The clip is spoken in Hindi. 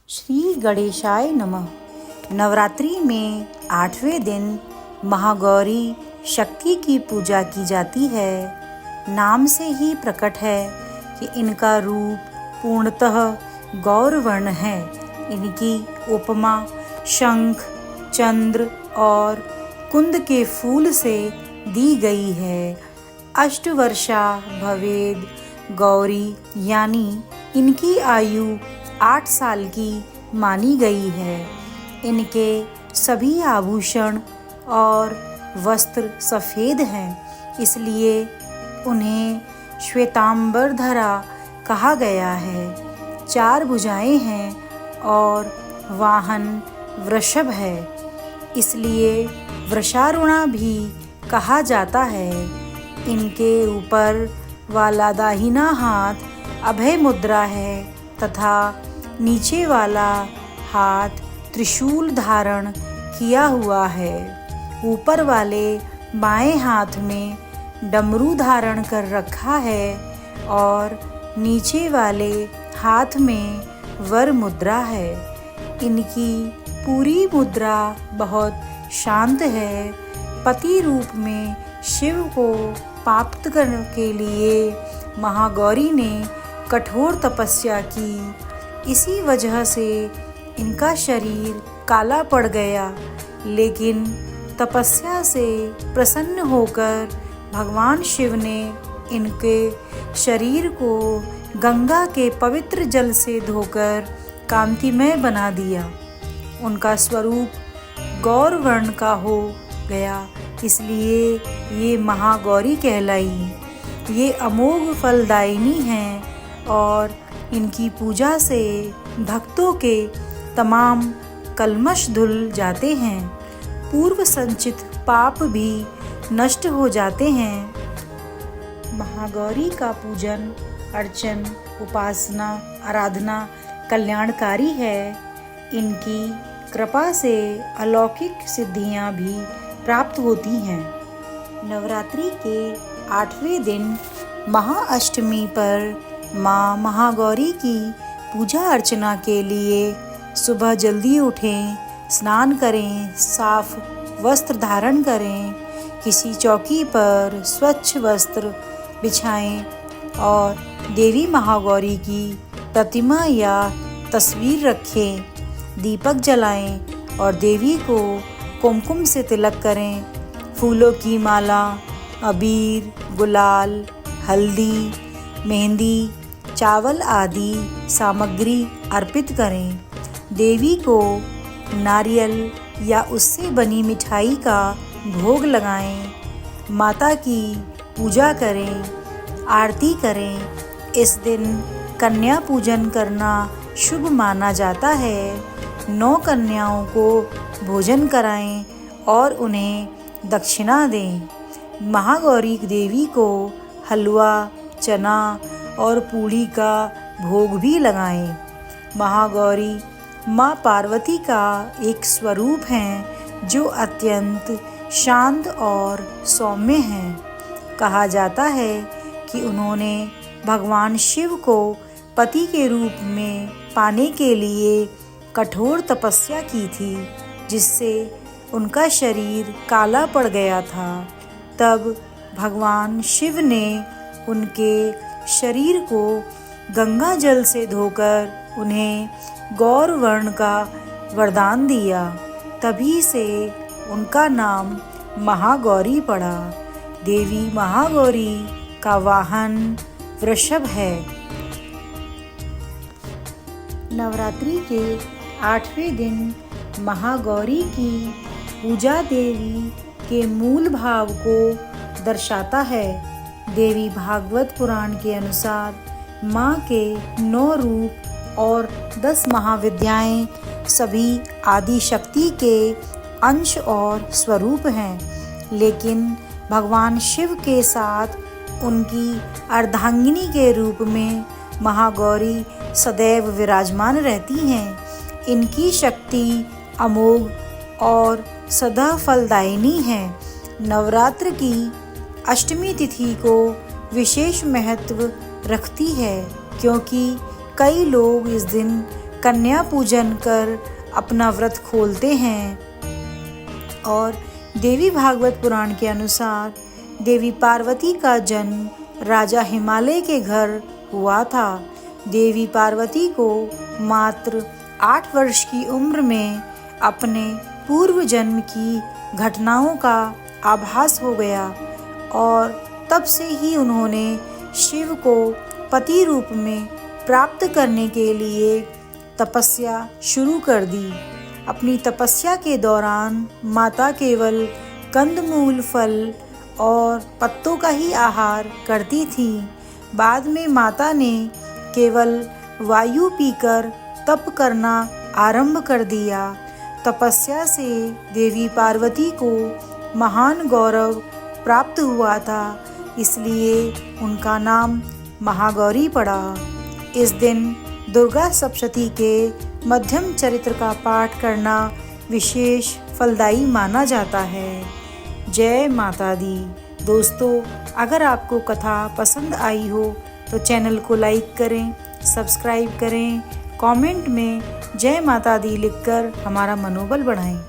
श्री गणेशाय नमः। नवरात्रि में 8वें दिन महागौरी शक्ति की पूजा की जाती है। नाम से ही प्रकट है कि इनका रूप पूर्णतः गौरवर्ण है। इनकी उपमा शंख, चंद्र और कुंद के फूल से दी गई है। अष्टवर्षा भवेद गौरी यानी इनकी आयु 8 साल की मानी गई है। इनके सभी आभूषण और वस्त्र सफ़ेद हैं, इसलिए उन्हें श्वेतांबरधरा कहा गया है। 4 भुजाएं हैं और वाहन वृषभ है, इसलिए वृषारूढ़ा भी कहा जाता है। इनके ऊपर वाला दाहिना हाथ अभय मुद्रा है तथा नीचे वाला हाथ त्रिशूल धारण किया हुआ है। ऊपर वाले बाएं हाथ में डमरू धारण कर रखा है और नीचे वाले हाथ में वर मुद्रा है। इनकी पूरी मुद्रा बहुत शांत है। पति रूप में शिव को प्राप्त करने के लिए महागौरी ने कठोर तपस्या की। इसी वजह से इनका शरीर काला पड़ गया, लेकिन तपस्या से प्रसन्न होकर भगवान शिव ने इनके शरीर को गंगा के पवित्र जल से धोकर कांतिमय बना दिया। उनका स्वरूप गौरवर्ण का हो गया, इसलिए ये महागौरी कहलाई। ये अमोघ फलदायिनी हैं और इनकी पूजा से भक्तों के तमाम कल्मश धुल जाते हैं। पूर्व संचित पाप भी नष्ट हो जाते हैं। महागौरी का पूजन, अर्चन, उपासना, आराधना कल्याणकारी है। इनकी कृपा से अलौकिक सिद्धियां भी प्राप्त होती हैं। नवरात्रि के 8वें दिन महाअष्टमी पर माँ महागौरी की पूजा अर्चना के लिए सुबह जल्दी उठें, स्नान करें, साफ वस्त्र धारण करें, किसी चौकी पर स्वच्छ वस्त्र बिछाएं और देवी महागौरी की प्रतिमा या तस्वीर रखें। दीपक जलाएं और देवी को कुमकुम से तिलक करें। फूलों की माला, अबीर, गुलाल, हल्दी, मेहंदी, चावल आदि सामग्री अर्पित करें। देवी को नारियल या उससे बनी मिठाई का भोग लगाएं। माता की पूजा करें, आरती करें। इस दिन कन्या पूजन करना शुभ माना जाता है। 9 कन्याओं को भोजन कराएं और उन्हें दक्षिणा दें। महागौरी देवी को हलवा, चना और पूड़ी का भोग भी लगाएं। महागौरी माँ पार्वती का एक स्वरूप हैं जो अत्यंत शांत और सौम्य हैं। कहा जाता है कि उन्होंने भगवान शिव को पति के रूप में पाने के लिए कठोर तपस्या की थी, जिससे उनका शरीर काला पड़ गया था। तब भगवान शिव ने उनके शरीर को गंगा जल से धोकर उन्हें गौरवर्ण का वरदान दिया। तभी से उनका नाम महागौरी पड़ा। देवी महागौरी का वाहन वृषभ है। नवरात्रि के 8वें दिन महागौरी की पूजा देवी के मूल भाव को दर्शाता है। देवी भागवत पुराण के अनुसार माँ के 9 रूप और 10 महाविद्याएं सभी आदि शक्ति के अंश और स्वरूप हैं, लेकिन भगवान शिव के साथ उनकी अर्धांगिनी के रूप में महागौरी सदैव विराजमान रहती हैं। इनकी शक्ति अमोघ और सदा फलदायिनी है। नवरात्र की अष्टमी तिथि को विशेष महत्व रखती है, क्योंकि कई लोग इस दिन कन्या पूजन कर अपना व्रत खोलते हैं। और देवी भागवत पुराण के अनुसार देवी पार्वती का जन्म राजा हिमालय के घर हुआ था। देवी पार्वती को मात्र 8 वर्ष की उम्र में अपने पूर्व जन्म की घटनाओं का आभास हो गया और तब से ही उन्होंने शिव को पति रूप में प्राप्त करने के लिए तपस्या शुरू कर दी। अपनी तपस्या के दौरान माता केवल कंदमूल, फल और पत्तों का ही आहार करती थी। बाद में माता ने केवल वायु पीकर तप करना आरंभ कर दिया। तपस्या से देवी पार्वती को महान गौरव प्राप्त हुआ था, इसलिए उनका नाम महागौरी पड़ा। इस दिन दुर्गा सप्तशती के मध्यम चरित्र का पाठ करना विशेष फलदायी माना जाता है। जय माता दी। दोस्तों, अगर आपको कथा पसंद आई हो तो चैनल को लाइक करें, सब्सक्राइब करें, कमेंट में जय माता दी लिखकर हमारा मनोबल बढ़ाएं।